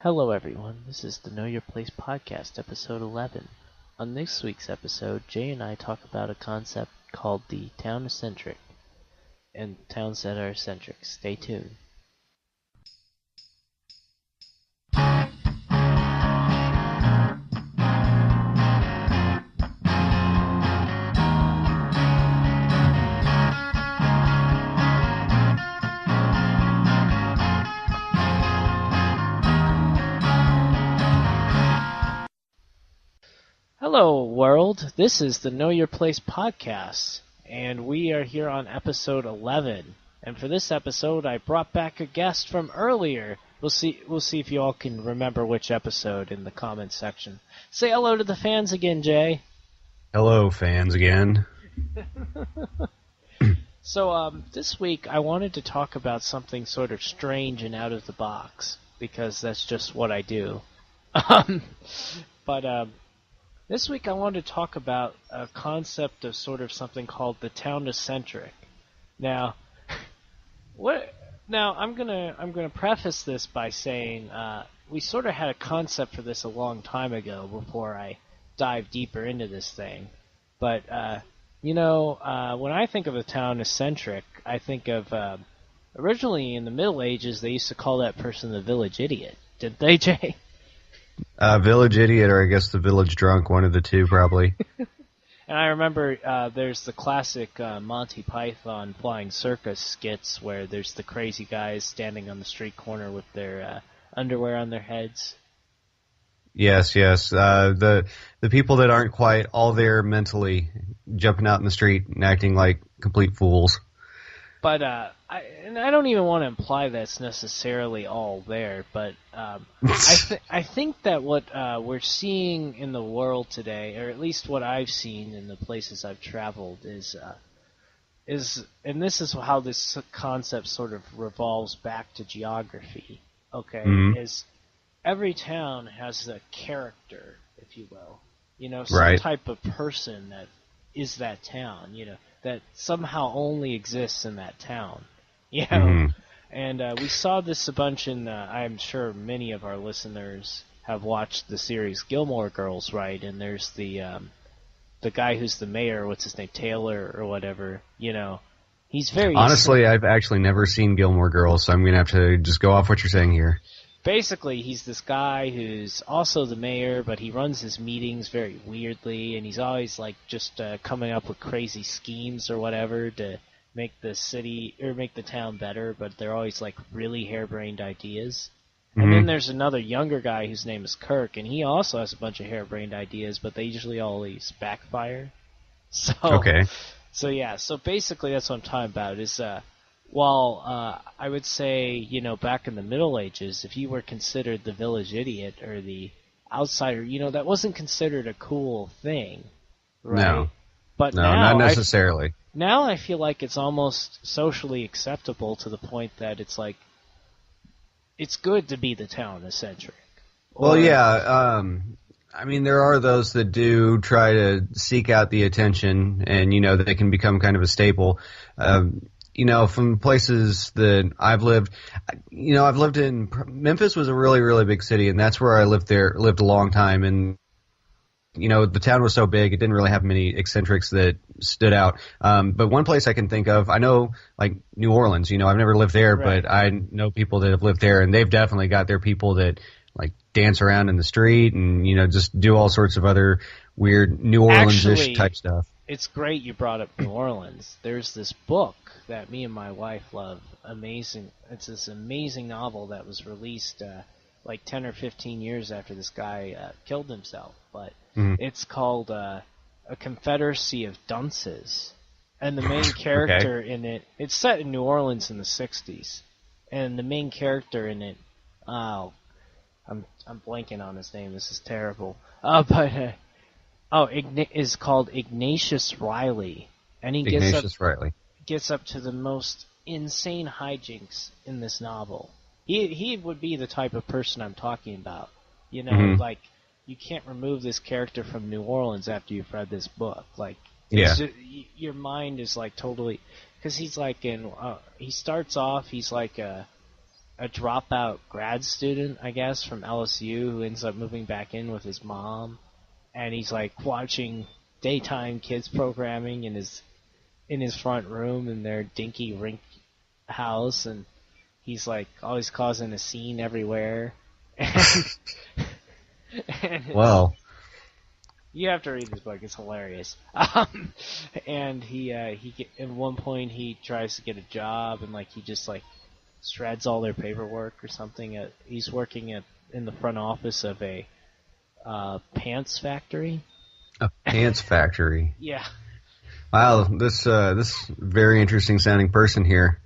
Hello everyone, this is the Know Your Place podcast, episode 11. On this week's episode, Jay and I talk about a concept called the town eccentric, and towns that are eccentric. Stay tuned. Hello world, this is the Know Your Place podcast, and we are here on episode 11. And for this episode, I brought back a guest from earlier. We'll see if you all can remember which episode in the comments section. Say hello to the fans again, Jay. Hello, fans again. So this week I wanted to talk about something sort of strange and out of the box, because that's just what I do. This week I wanted to talk about a concept of sort of something called the town eccentric. Now, I'm gonna preface this by saying we sort of had a concept for this a long time ago before I dive deeper into this thing. But when I think of a town eccentric, I think of originally in the Middle Ages they used to call that person the village idiot, didn't they, Jay? Village idiot, or I guess the village drunk, one of the two, probably. And I remember there's the classic Monty Python Flying Circus skits where there's the crazy guys standing on the street corner with their underwear on their heads. Yes. The people that aren't quite all there mentally, jumping out in the street and acting like complete fools. But I don't even want to imply that's necessarily all there, but I think that what we're seeing in the world today, or at least what I've seen in the places I've traveled, is and this is how this concept sort of revolves back to geography. Okay, is every town has a character, if you will, some type of person that is that town, that somehow only exists in that town, And we saw this a bunch in, I'm sure many of our listeners have watched the series Gilmore Girls, right? And there's the guy who's the mayor, what's his name, Taylor or whatever, he's very... Honestly, I've actually never seen Gilmore Girls, so I'm going to have to just go off what you're saying here. Basically, he's this guy who's also the mayor, but he runs his meetings very weirdly, and he's always like just coming up with crazy schemes or whatever to make the city or make the town better, but they're always like really harebrained ideas. And then there's another younger guy whose name is Kirk, and he also has a bunch of harebrained ideas, but they usually always backfire. So basically that's what I'm talking about is while I would say, back in the Middle Ages, if you were considered the village idiot or the outsider, that wasn't considered a cool thing, right? No. But now, not necessarily. Now I feel like it's almost socially acceptable to the point that it's like, it's good to be the town eccentric. Well, yeah, I mean, there are those that do try to seek out the attention, and, that they can become kind of a staple. From places that I've lived, I've lived in Memphis was a really, really big city, and that's where I lived a long time. And, the town was so big, it didn't really have many eccentrics that stood out. But one place I can think of, I know, like New Orleans, I've never lived there, right. But I know people that have lived there, and they've definitely got their people that, like, dance around in the street and, just do all sorts of other weird New Orleans-ish type stuff. It's great you brought up New Orleans. There's this book that me and my wife love. Amazing. It's this amazing novel that was released like 10 or 15 years after this guy killed himself. But it's called A Confederacy of Dunces. And the main character in it, it's set in New Orleans in the 60s. And the main character in it, I'm blanking on his name. This is terrible. Is called Ignatius Riley, and he gets up to the most insane hijinks in this novel. He would be the type of person I'm talking about. Like, you can't remove this character from New Orleans after you've read this book. Like, your mind is like totally, because he's like he starts off, he's like a dropout grad student, I guess, from LSU who ends up moving back in with his mom, and he's like watching daytime kids programming in his front room in their dinky rink house, and he's like always causing a scene everywhere. And Well, you have to read this book; it's hilarious. And at one point he tries to get a job, and like he just like shreds all their paperwork or something. He's working in the front office of a pants factory. a pants factory. Yeah. Wow, this very interesting sounding person here.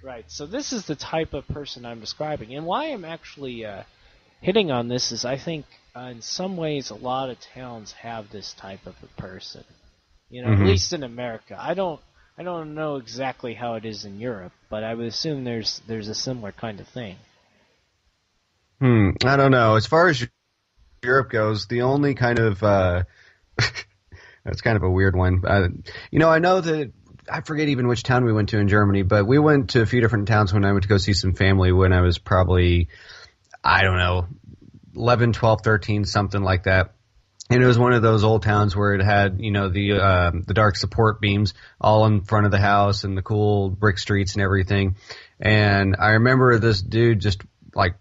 Right. So this is the type of person I'm describing, and why I'm actually hitting on this is I think in some ways a lot of towns have this type of a person. You know, at least in America. I don't know exactly how it is in Europe, but I would assume there's a similar kind of thing. I don't know. As far as Europe goes, the only kind of that's kind of a weird one. I know that I forget even which town we went to in Germany, but we went to a few different towns when I went to go see some family when I was probably, I don't know, 11, 12, 13, something like that. And it was one of those old towns where it had, the dark support beams all in front of the house and the cool brick streets and everything. And I remember this dude just like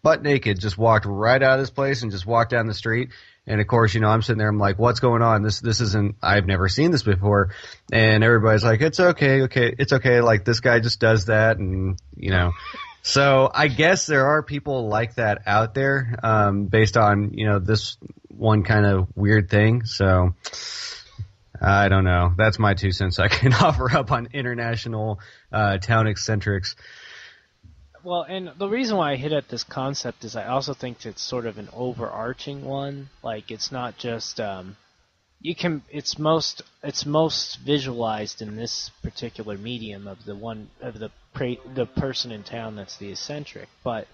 butt naked just walked right out of this place and just walked down the street. And of course, I'm sitting there, I'm like, what's going on? This isn't, I've never seen this before. And everybody's like, it's okay. It's okay. Like this guy just does that. And, so I guess there are people like that out there, based on, this one kind of weird thing. So I don't know. That's my 2 cents I can offer up on international, town eccentrics. Well, and the reason why I hit at this concept is I also think it's sort of an overarching one. Like it's not just it's most visualized in this particular medium of the person in town that's the eccentric. But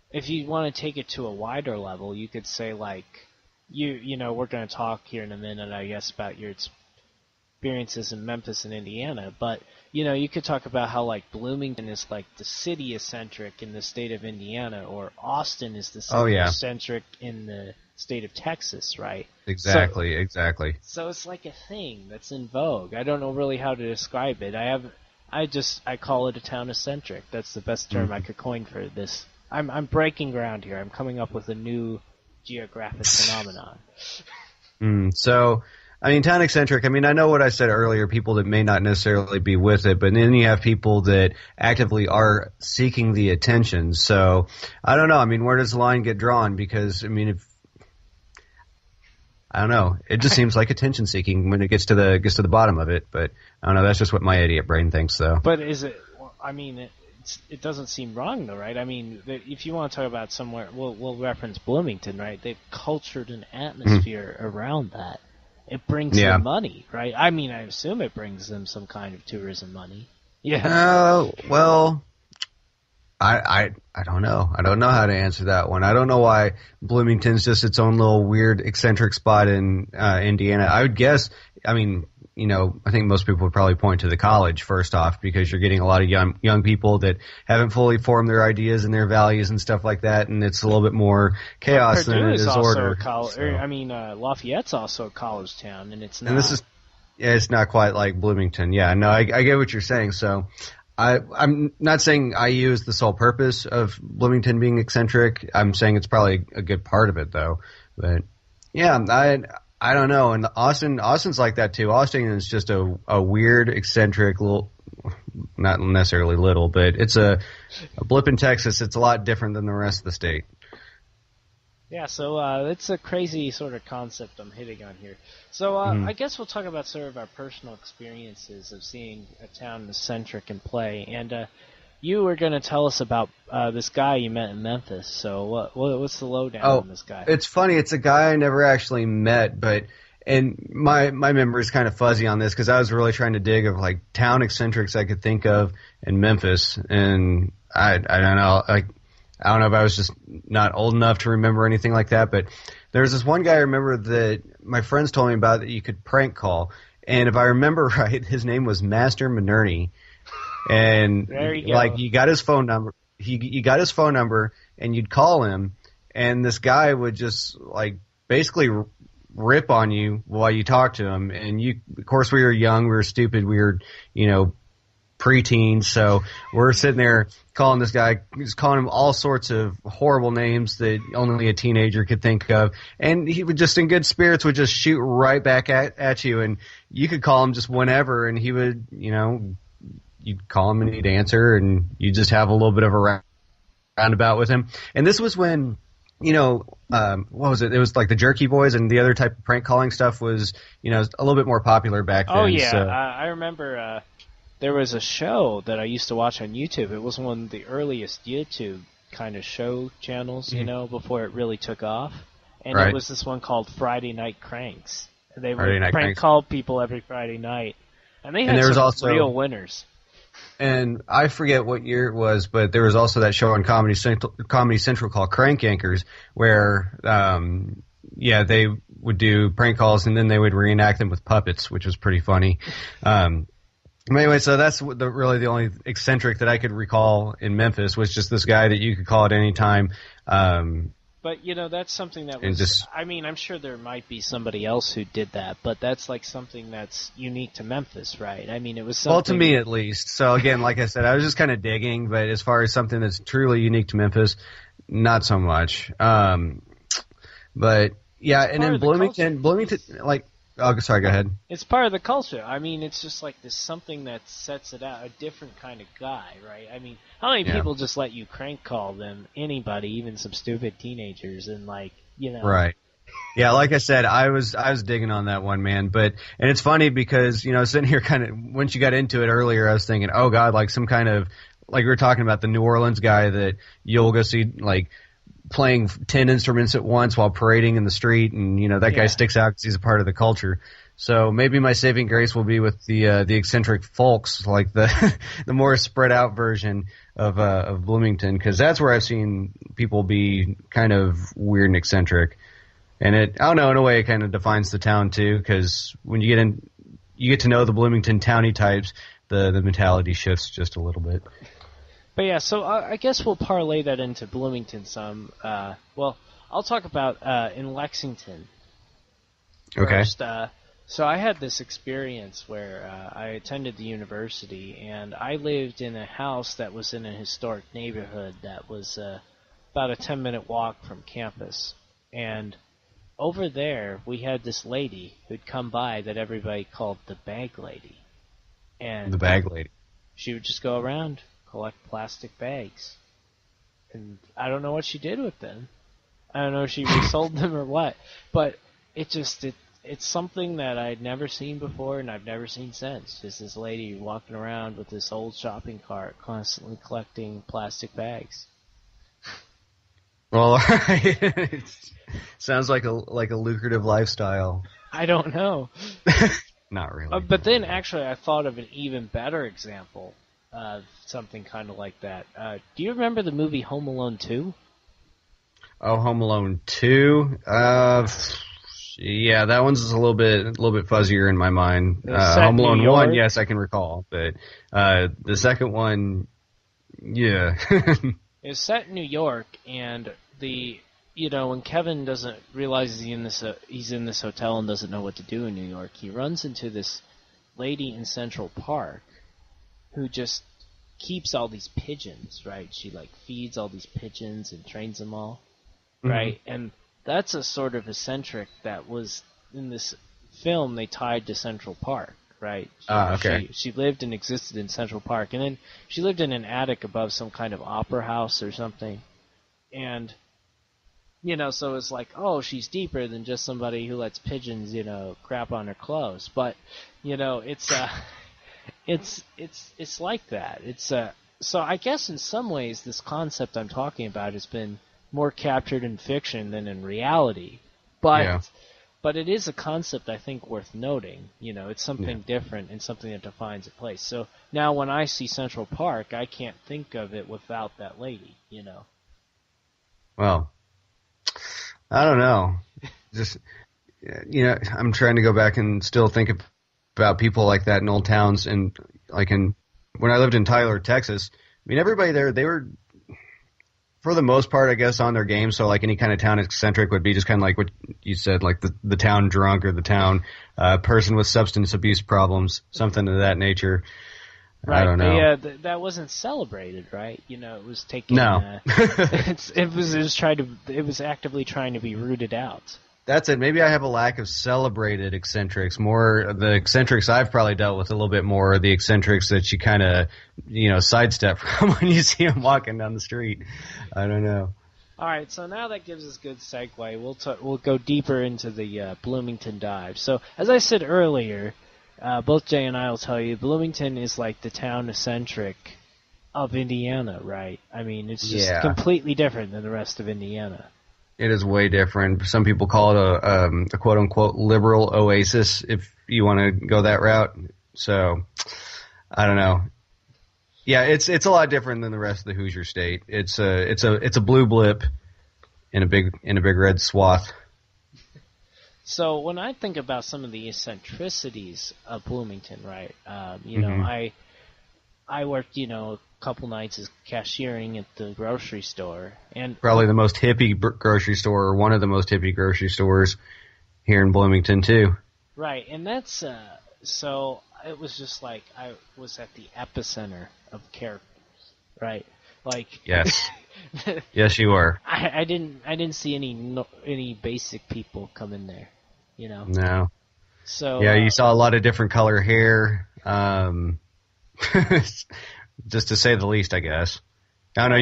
if you want to take it to a wider level, you could say like we're going to talk here in a minute, I guess, about your experiences in Memphis and Indiana, but you could talk about how like Bloomington is like the city eccentric in the state of Indiana, or Austin is the city eccentric in the state of Texas, right? Exactly. So it's like a thing that's in vogue. I don't know really how to describe it. I call it a town eccentric. That's the best term I could coin for this. I'm breaking ground here. I'm coming up with a new geographic phenomenon. So, I mean, town eccentric, I know what I said earlier, people that may not necessarily be with it, but then you have people that actively are seeking the attention. So, I don't know. Where does the line get drawn? Because, I don't know. It just seems like attention seeking when it gets to the bottom of it. But I don't know. That's just what my idiot brain thinks, though. But is it? It doesn't seem wrong, though, right? If you want to talk about somewhere, we'll reference Bloomington, right? They've cultured an atmosphere around that. It brings them money, right? I assume it brings them some kind of tourism money. Yeah. Well, I don't know. I don't know how to answer that one. I don't know why Bloomington's just its own little weird eccentric spot in Indiana. I would guess, I think most people would probably point to the college first off, because you're getting a lot of young people that haven't fully formed their ideas and their values and stuff like that, and it's a little bit more chaos than it is order. Lafayette's also a college town, and it's not. And it's not quite like Bloomington. Yeah, no, I get what you're saying. So I'm not saying IU is the sole purpose of Bloomington being eccentric. I'm saying it's probably a good part of it, though. But yeah, I don't know. And Austin's like that too. Austin is just a weird, eccentric little, not necessarily little, but it's a blip in Texas. It's a lot different than the rest of the state. Yeah, so it's a crazy sort of concept I'm hitting on here. So I guess we'll talk about sort of our personal experiences of seeing a town eccentric in play. And you were going to tell us about this guy you met in Memphis. So what's the lowdown on this guy? It's funny. It's a guy I never actually met, and my memory is kind of fuzzy on this because I was really trying to dig of like town eccentrics I could think of in Memphis, and I don't know, I don't know if I was just not old enough to remember anything like that, but there's this one guy I remember that my friends told me about that you could prank call, and if I remember right, his name was Master McNerney, and there you go. Like you got his phone number. you got his phone number and you'd call him, and this guy would just like basically rip on you while you talk to him. And you, of course, we were young, we were stupid, we were, preteens, so we're sitting there calling this guy, just calling him all sorts of horrible names that only a teenager could think of, and he would just in good spirits would just shoot right back at you, and you could call him just whenever, and he would, you'd call him and he'd answer, and you just have a little bit of a roundabout with him. And this was when, what was it? It was like the Jerky Boys and the other type of prank calling stuff was, a little bit more popular back then. Oh yeah, so. I remember. There was a show that I used to watch on YouTube. It was one of the earliest YouTube kind of show channels, before it really took off. And Right. It was this one called Friday Night Cranks. And they Friday would Night prank Cranks. call people every Friday night. And they had there was some also- real winners. And I forget what year it was, but there was also that show on Comedy Central called Crank Yankers, where, they would do prank calls and then they would reenact them with puppets, which was pretty funny. Anyway, so that's really the only eccentric that I could recall in Memphis was just this guy that you could call at any time. But, that's something that was... I'm sure there might be somebody else who did that, but that's like something that's unique to Memphis, right? I mean, it was something... Well, to me at least. So again, like I said, I was just kind of digging, but as far as something that's truly unique to Memphis, not so much. But, yeah, and in Bloomington, like... Oh, sorry, go ahead. It's part of the culture. I mean, it's just like this something that sets it out, a different kind of guy, right? I mean, how many people just let you crank call them, anybody, even some stupid teenagers, and Right. Yeah, like I said, I was digging on that one, man. And it's funny because, sitting here kind of, once you got into it earlier, I was thinking, oh God, like some kind of, like we were talking about the New Orleans guy that you'll go see, like, playing 10 instruments at once while parading in the street, and that guy sticks out because he's a part of the culture. So maybe my saving grace will be with the eccentric folks, like the the more spread out version of Bloomington, because that's where I've seen people be kind of weird and eccentric. And I don't know, in a way, it kind of defines the town too, because when you get to know the Bloomington townie types, the mentality shifts just a little bit. But yeah, so I guess we'll parlay that into Bloomington some. I'll talk about in Lexington. Okay. First, so I had this experience where I attended the university, and I lived in a house that was in a historic neighborhood that was about a 10-minute walk from campus. And over there, we had this lady who'd come by that everybody called the bag lady. And The bag lady. She would just go around, collect plastic bags. And I don't know what she did with them. I don't know if she resold them or what. But it's something that I'd never seen before and I've never seen since. Just this lady walking around with this old shopping cart constantly collecting plastic bags. Well, it sounds like a lucrative lifestyle. I don't know. Not really. But then actually I thought of an even better example of something kind of like that. Do you remember the movie Home Alone 2? Oh, Home Alone 2? Yeah, that one's a little bit fuzzier in my mind. Home Alone 1, yes, I can recall. But the second one, yeah. It's set in New York, and when Kevin doesn't realize he's in this hotel and doesn't know what to do in New York, he runs into this lady in Central Park who just keeps all these pigeons, right? She feeds all these pigeons and trains them all, right? Mm-hmm. And that's a sort of eccentric that was in this film they tied to Central Park, right? Okay. She lived and existed in Central Park, and then she lived in an attic above some kind of opera house or something. And, so it's like, oh, she's deeper than just somebody who lets pigeons, crap on her clothes. But, it's like that. So I guess in some ways this concept I'm talking about has been more captured in fiction than in reality. But it is a concept I think worth noting. It's something different and something that defines a place. So now when I see Central Park, I can't think of it without that lady, Well, I don't know. Just, I'm trying to go back and still think about people like that in old towns. And when I lived in Tyler, Texas, I mean, everybody there, they were for the most part, I guess, on their game. So like any kind of town eccentric would be just kind of like what you said, like the town drunk or the town person with substance abuse problems, something of that nature. I Right, don't but know. yeah, that wasn't celebrated, right? It was taken. No. It was actively trying to be rooted out. That's it. Maybe I have a lack of celebrated eccentrics. More the eccentrics I've probably dealt with a little bit more are the eccentrics that you kind of, sidestep from when you see them walking down the street. I don't know. All right, so now that gives us good segue. We'll go deeper into the Bloomington dive. So as I said earlier, both Jay and I will tell you, Bloomington is like the town eccentric of Indiana, right? I mean, it's just completely different than the rest of Indiana. It is way different. Some people call it a quote unquote liberal oasis if you want to go that route. So I don't know. Yeah, it's a lot different than the rest of the Hoosier state. It's a blue blip in a big red swath. So when I think about some of the eccentricities of Bloomington, right? I worked a couple nights as cashiering at the grocery store, and probably the most hippie grocery store, or one of the most hippie grocery stores here in Bloomington too. Right, and that's so it was just like I was at the epicenter of characters, right? Like yes, yes, you were. I didn't see any basic people come in there, No. So yeah, you saw a lot of different color hair. Just to say the least, I guess. I don't know.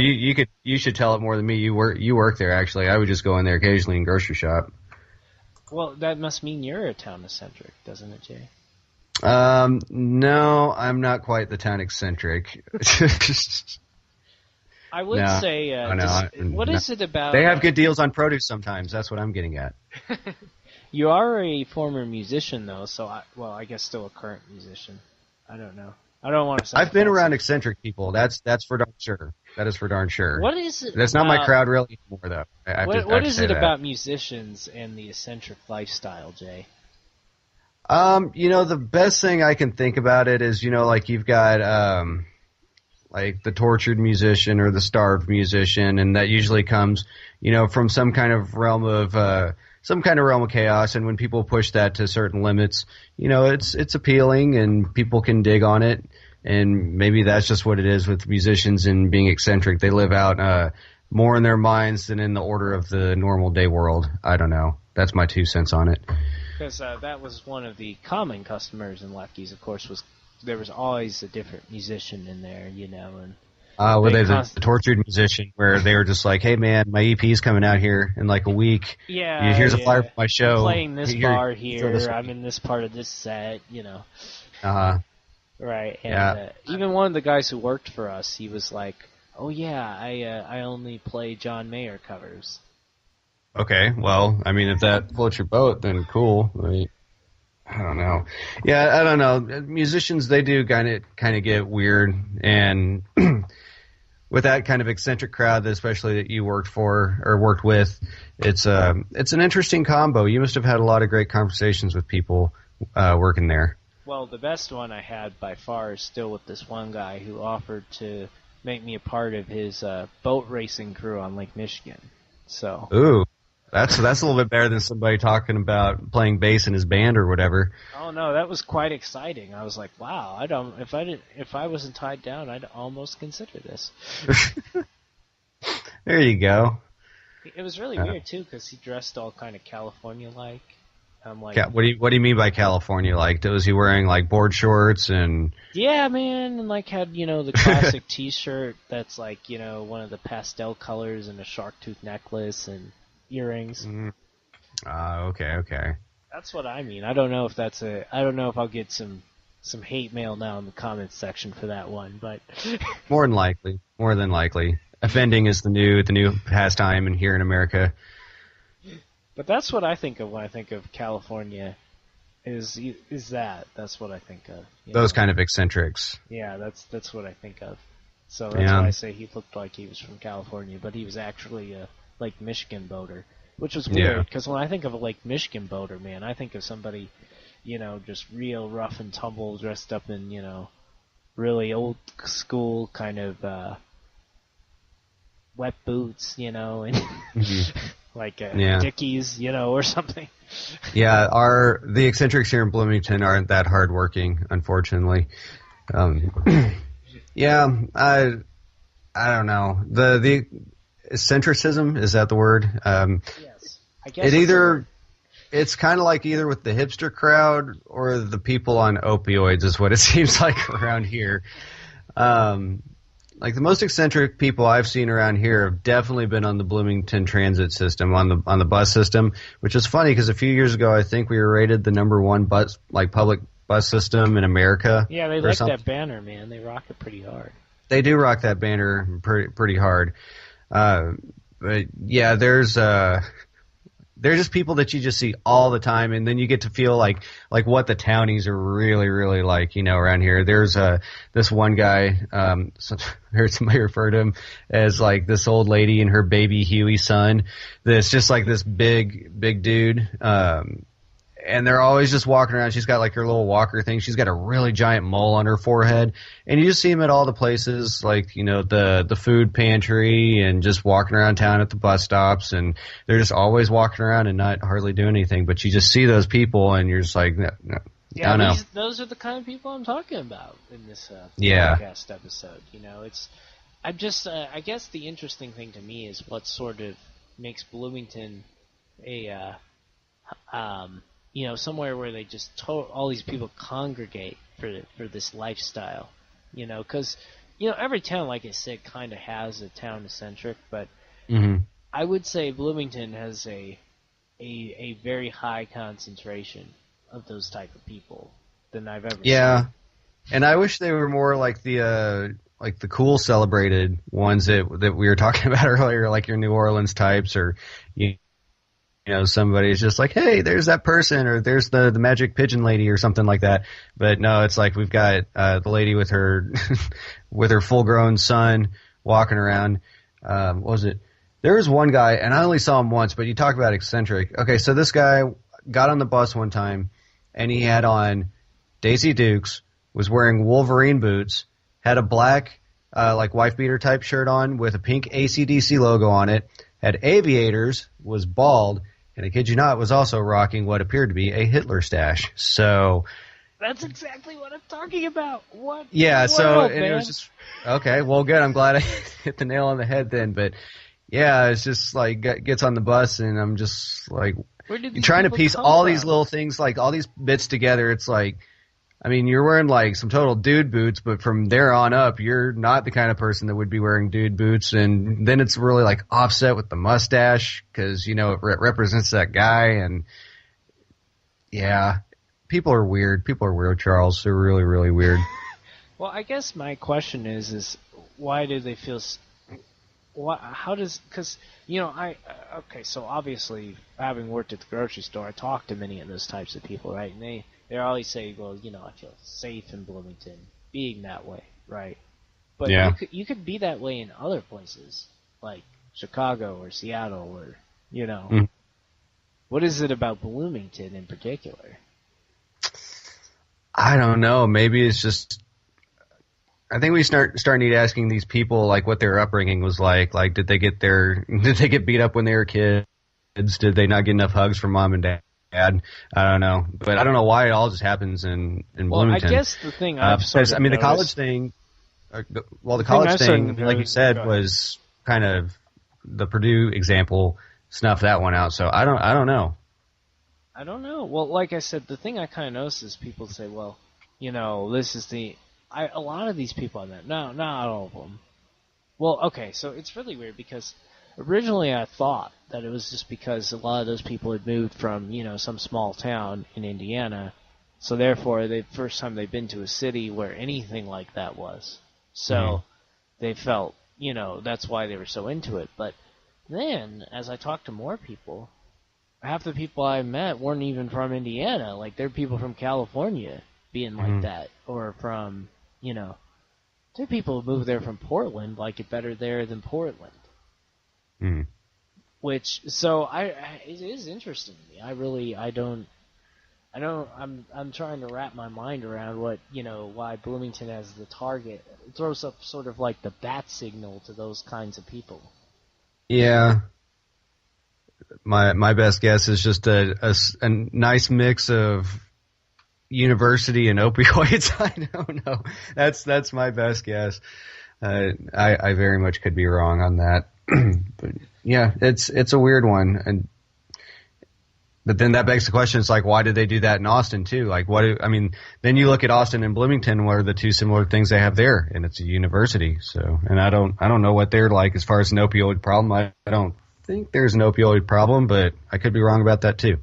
You should tell it more than me. You work there actually. I would just go in there occasionally and grocery shop. Well, that must mean you're a town eccentric, doesn't it, Jay? No, I'm not quite the town eccentric. I would say. What is it about? They have good deals on produce sometimes. That's what I'm getting at. You are a former musician, though, so I guess still a current musician. I don't know. I don't want to say. I've been around eccentric people. That's for darn sure. That is for darn sure. What is it? That's not my crowd really anymore, though. What is it about musicians and the eccentric lifestyle, Jay? The best thing I can think about it is, like you've got like the tortured musician or the starved musician, and that usually comes, from some kind of realm of chaos. And when people push that to certain limits, it's appealing and people can dig on it. And maybe that's just what it is with musicians and being eccentric. They live out more in their minds than in the order of the normal day world. I don't know. That's my 2 cents on it. Because that was one of the common customers in Lefties, of course, there was always a different musician in there, and were they the tortured musician where they were just like, hey man, my EP's coming out here in like a week. Yeah. Here's a flyer for my show. I'm playing this bar here. I'm in this part of this set, Uh-huh. Right. And even one of the guys who worked for us, he was like, oh yeah, I only play John Mayer covers. Okay, well, I mean, if that floats your boat, then cool. I don't know. Yeah, I don't know. Musicians, they do kind of get weird, and with that kind of eccentric crowd, especially that you worked for or worked with, it's an interesting combo. You must have had a lot of great conversations with people working there. Well, the best one I had by far is still with this one guy who offered to make me a part of his boat racing crew on Lake Michigan. So. Ooh. That's a little bit better than somebody talking about playing bass in his band or whatever. Oh no, that was quite exciting. I was like, wow, if I wasn't tied down, I'd almost consider this. There you go. It was really weird too, because he dressed all kind of California-like. I'm like, what do you mean by California-like? Was he wearing like board shorts and? Yeah, man, and like had the classic T-shirt that's like one of the pastel colors and a shark tooth necklace and earrings. Okay. That's what I mean. I don't know if I'll get some hate mail now in the comments section for that one, but more than likely. Offending is the new pastime in here in America. But that's what I think of when I think of California. That's what I think of. Those kind of eccentrics. Yeah, that's what I think of. So that's why I say he looked like he was from California, but he was actually a Lake Michigan boater, which was weird because when I think of a Lake Michigan boater, man, I think of somebody, just real rough and tumble, dressed up in, really old school kind of wet boots, and Mhm. like Yeah. Dickies, or something. Yeah, the eccentrics here in Bloomington aren't that hardworking, unfortunately. Um, yeah, I don't know. The eccentricism, is that the word? Yes, I It guess it's a word. either it's kind of like either with the hipster crowd or the people on opioids is what it seems like around here. Um, like the most eccentric people I've seen around here have definitely been on the Bloomington transit system, on the bus system, which is funny because a few years ago I think we were rated the number one public bus system in America Yeah, they or like something. that banner, man. They rock it pretty hard. They do rock that banner pretty hard. Uh, but yeah, they're just people that you just see all the time, and then you get to feel like what the townies are really really like, around here. There's this one guy, I heard somebody refer to him as like this old lady and her baby Huey son. That's just like this big dude. And they're always just walking around. She's got like her little walker thing. She's got a really giant mole on her forehead, and you just see them at all the places, like the food pantry, and just walking around town at the bus stops, and they're just always walking around and not hardly doing anything. But you just see those people, and you're just like, no, no, I Yeah, don't know. those are the kind of people I'm talking about in this Yeah, podcast episode. I'm just, I guess the interesting thing to me is what sort of makes Bloomington a, somewhere where they just all these people congregate for this lifestyle. Because every town, like I said, kind of has a town eccentric, but hmm I would say Bloomington has a very high concentration of those type of people than I've ever yeah. seen. And I wish they were more like the cool celebrated ones that we were talking about earlier, like your New Orleans types, or somebody's just like, hey, there's that person, or there's the magic pigeon lady or something like that. But no, it's like we've got the lady with her with her full grown son walking around. What was it? There was one guy, and I only saw him once, but you talk about eccentric. Okay, so this guy got on the bus one time, and he had on Daisy Dukes, was wearing Wolverine boots, had a black like wife beater type shirt on with a pink AC/DC logo on it, had aviators, was bald, and I kid you not, was also rocking what appeared to be a Hitler stash. So That's exactly what I'm talking about. What in yeah, the so world, and it was man? just okay. Well, good. I'm glad I hit the nail on the head then. But yeah, it's just like gets on the bus, and I'm just like Where did you're these trying to people piece come all these from? little things, like all these bits together. It's like, I mean, you're wearing like some total dude boots, but from there on up, you're not the kind of person that would be wearing dude boots. And then it's really like offset with the mustache because it represents that guy. And yeah, people are weird. People are weird, Charles. They're really, really weird. Well, I guess my question is why do they feel? How does? Because okay. So obviously, having worked at the grocery store, I talked to many of those types of people, right? And they always say, well, I feel safe in Bloomington, being that way, right? But Yeah. you could be that way in other places, like Chicago or Seattle, or Mm. what is it about Bloomington in particular? I don't know. Maybe it's just. I think we start need asking these people like what their upbringing was like. Like, did they get beat up when they were kids? Did they not get enough hugs from mom and dad? I don't know, but I don't know why it all just happens in Well, I Bloomington. guess the thing I've sort Because I of mean, the college noticed, thing. Well, the the thing college I've sort thing, I of mean, like you noticed. Go said, ahead. was kind of the Purdue example snuffed that one out. So I don't know. I don't know. Well, like I said, the thing I kind of noticed is people say, well, this is a lot of these people I met, no, not all of them. Well, okay, so it's really weird because originally I thought that it was just because a lot of those people had moved from, some small town in Indiana, so therefore the first time they've been to a city where anything like that was. Mm-hmm. So they felt, that's why they were so into it. But then, as I talked to more people, half the people I met weren't even from Indiana. Like, they're people from California being like Mm-hmm. that, or from, there are people who moved there from Portland, like it better there than Portland. Mm-hmm. Which, so it is interesting to me. I'm trying to wrap my mind around why Bloomington as the target. It throws up sort of like the bat signal to those kinds of people. Yeah, my best guess is just a nice mix of university and opioids. I don't know. That's my best guess. I very much could be wrong on that. But yeah, it's a weird one. But then that begs the question: it's like, why did they do that in Austin too? Like, I mean, then you look at Austin and Bloomington. What are the two similar things they have there? And it's a university. So, and I don't know what they're like as far as an opioid problem. I don't think there's an opioid problem, but I could be wrong about that too.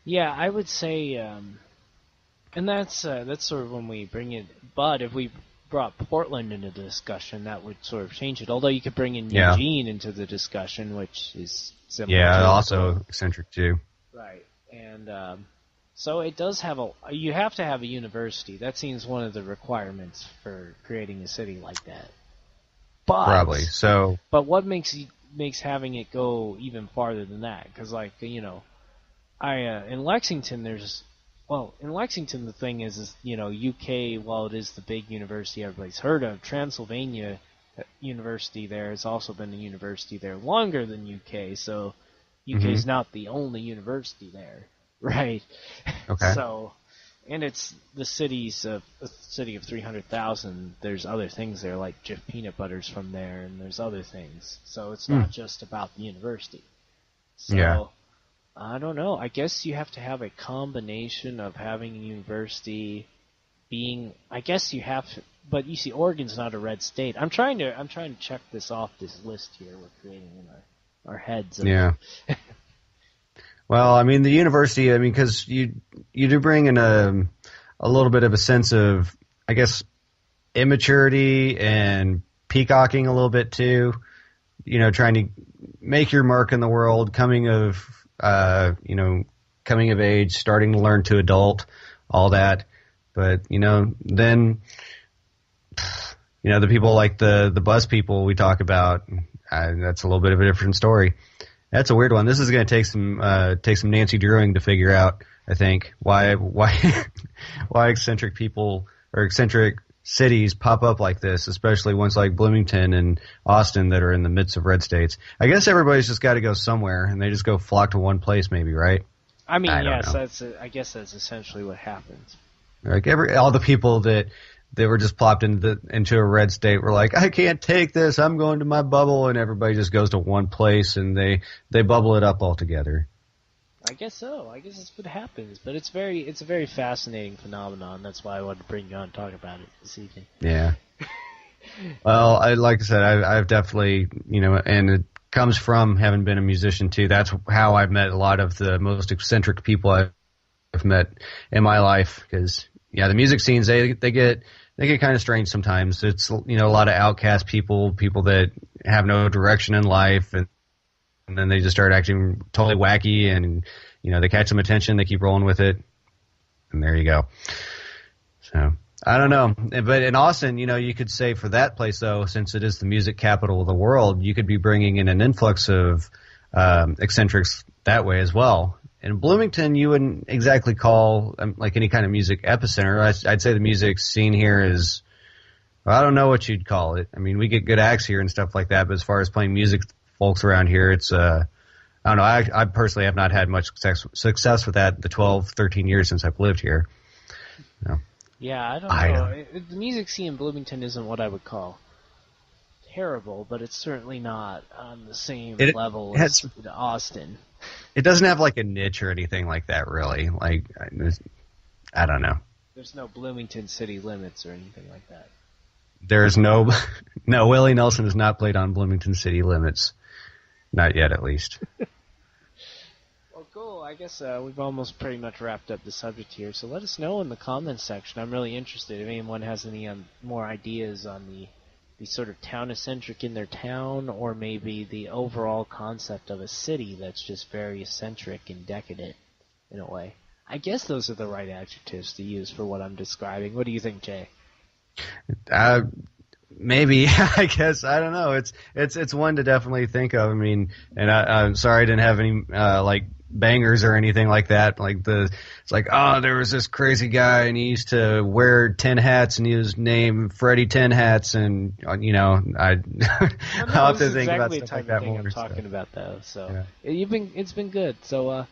Yeah, I would say, and that's sort of when we bring it. But if we brought Portland into the discussion, that would sort of change it. Although you could bring in Eugene into the discussion, which is similar. Yeah, also eccentric too. Right, and so it does have you have to have a university. That seems one of the requirements for creating a city like that. But, probably so. But what makes having it go even farther than that? Because, like, in Lexington in Lexington the thing is UK. While it is the big university everybody's heard of, Transylvania University there has also been a university there longer than UK. So UK is not the only university there, right? Okay. So, and it's a city of 300,000. There's other things there, like Jif peanut butters from there, and there's other things. So it's not just about the university. So, yeah. I don't know. I guess you have to have a combination of having a university being. I guess you have to, but you see, Oregon's not a red state. I'm trying to check this off this list here we're creating in our heads. Yeah. Well, I mean, the university, because you do bring in a little bit of a sense of, I guess, immaturity and peacocking a little bit too. Trying to make your mark in the world, coming of age, starting to learn to adult, all that. But, then, the people like the bus people we talk about, that's a little bit of a different story. That's a weird one. This is going to take some Nancy Drewing to figure out, I think, why eccentric people or eccentric cities pop up like this, especially ones like Bloomington and Austin that are in the midst of red states. I guess everybody's just got to go somewhere, and they just go flock to one place, maybe, right? I mean, yes, I guess that's essentially what happens. Like all the people that were just plopped into a red state were like, I can't take this, I'm going to my bubble, and everybody just goes to one place and they bubble it up all together. I guess so. I guess that's what happens. But it's a very fascinating phenomenon. That's why I wanted to bring you on and talk about it this evening. Yeah. Well, like I said, I've definitely, and it comes from having been a musician too. That's how I've met a lot of the most eccentric people I've met in my life. Because the music scenes they get kind of strange sometimes. It's a lot of outcast people that have no direction in life, and then they just start acting totally wacky, and they catch some attention, they keep rolling with it, and there you go. So I don't know, but in Austin, you could say for that place though, since it is the music capital of the world, you could be bringing in an influx of eccentrics that way as well. In Bloomington, you wouldn't exactly call like any kind of music epicenter. I'd say the music scene here is, well, I don't know what you'd call it. I mean, we get good acts here and stuff like that, but as far as playing music, folks around here, it's I don't know. I personally have not had much success with that the 12, 13 years since I've lived here. Yeah, I don't know. The music scene in Bloomington isn't what I would call terrible, but it's certainly not on the same level as Austin. It doesn't have like a niche or anything like that, really. Like, I don't know. There's no Bloomington city limits or anything like that. There's no Willie Nelson has not played on Bloomington city limits. Not yet, at least. Well, cool. I guess we've almost pretty much wrapped up the subject here. So let us know in the comments section. I'm really interested if anyone has any more ideas on the sort of town-eccentric in their town, or maybe the overall concept of a city that's just very eccentric and decadent in a way. I guess those are the right adjectives to use for what I'm describing. What do you think, Jay? Maybe. I guess, I don't know. It's one to definitely think of. I mean, and I'm sorry I didn't have any bangers or anything like that. It's like, oh, there was this crazy guy and he used to wear 10 hats and he was named Freddie 10 Hats, and I'll have to think about stuff like that more. I'm talking about though. So yeah. It's been good. So I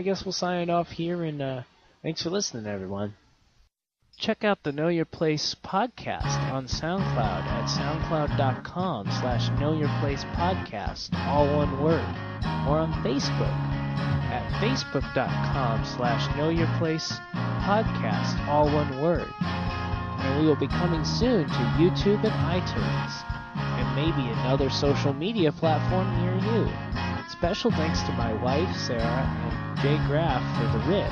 guess we'll sign it off here, and thanks for listening, everyone. Check out the Know Your Place podcast on SoundCloud at soundcloud.com/knowyourplacepodcast, all one word, or on Facebook at facebook.com/knowyourplacepodcast, all one word. And we will be coming soon to YouTube and iTunes, and maybe another social media platform near you. Special thanks to my wife, Sarah, and Jay Graff for the riff.